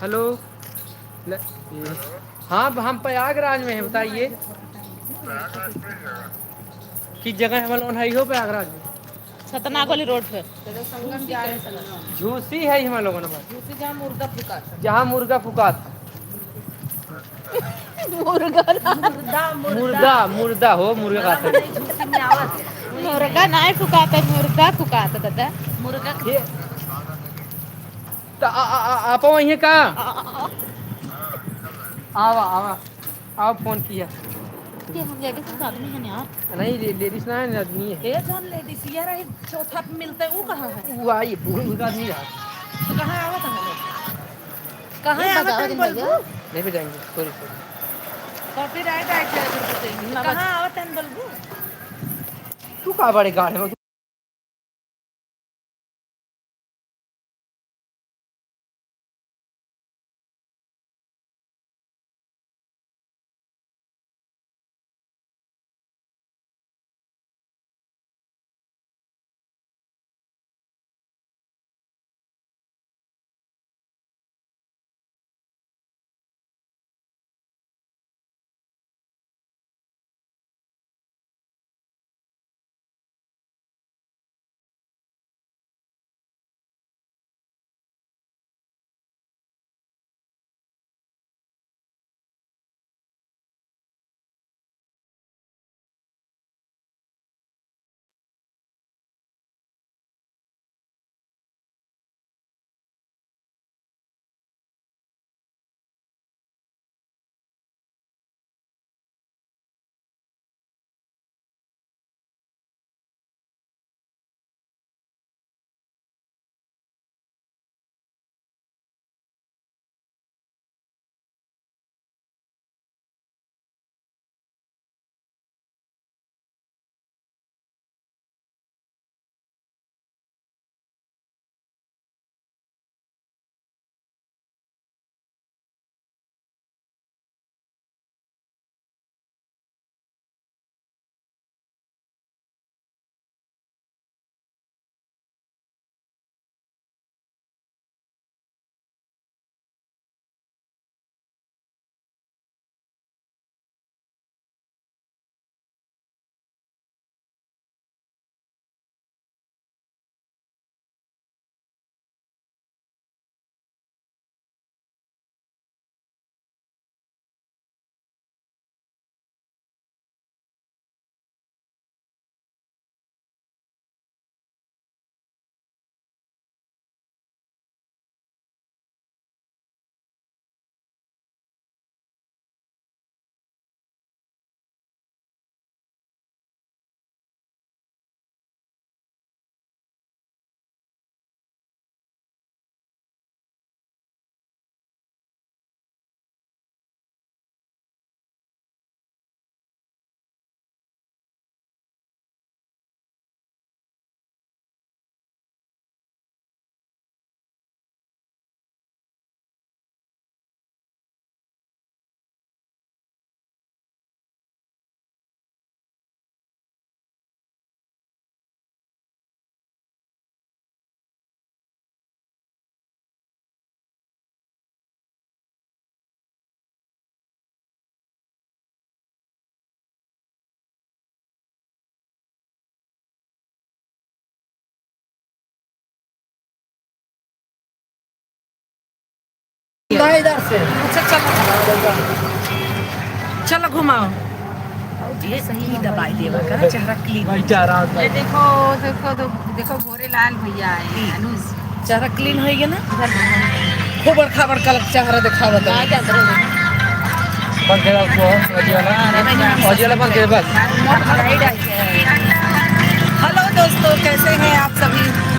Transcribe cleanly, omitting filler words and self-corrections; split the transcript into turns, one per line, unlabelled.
Hello. हाँ हम प्रयागराज में हैं, बताइए किस जगह हम लोग है हो प्रयागराज में।
छतना गोली रोड पे।
झूसी है हम लोगों ने, जहाँ मुर्गा फुकात। मुर्दा मुर्दा हो मुर्गा का
मुर्गा नहीं फुकाता, मुर्गा फुकाता दादा। मुर्गा
तो आप वहीं का आवा आवा आओ फोन किया।
हम लेडीज आदमी है यार।
नहीं लेडीज ना है, आदमी है।
ए जौन लेडीज ये रही चौथा पे मिलते वो कहाँ है?
वो आई उनका आदमी रहा।
तो कहाँ आवत है? कहाँ आवत है बलबू?
नहीं पे जाएंगे, सॉरी सॉरी।
कॉपीराइट आएगा। कहाँ आवत है बलबू?
तू कहाँ बड़े गाड़ में इधर से।
अच्छा चलो चलो घुमाओ। ये सही दबाई देवा कर चेहरा क्लीन। ये देखो देखो देखो भोरे लाल भैया आए अनुज। चेहरा क्लीन हो गया ना? खूब बड़का बड़का चेहरा दिखावा था।
बंद कर को अजियाला बंद कर बस।
हेलो दोस्तों, कैसे हैं आप सभी?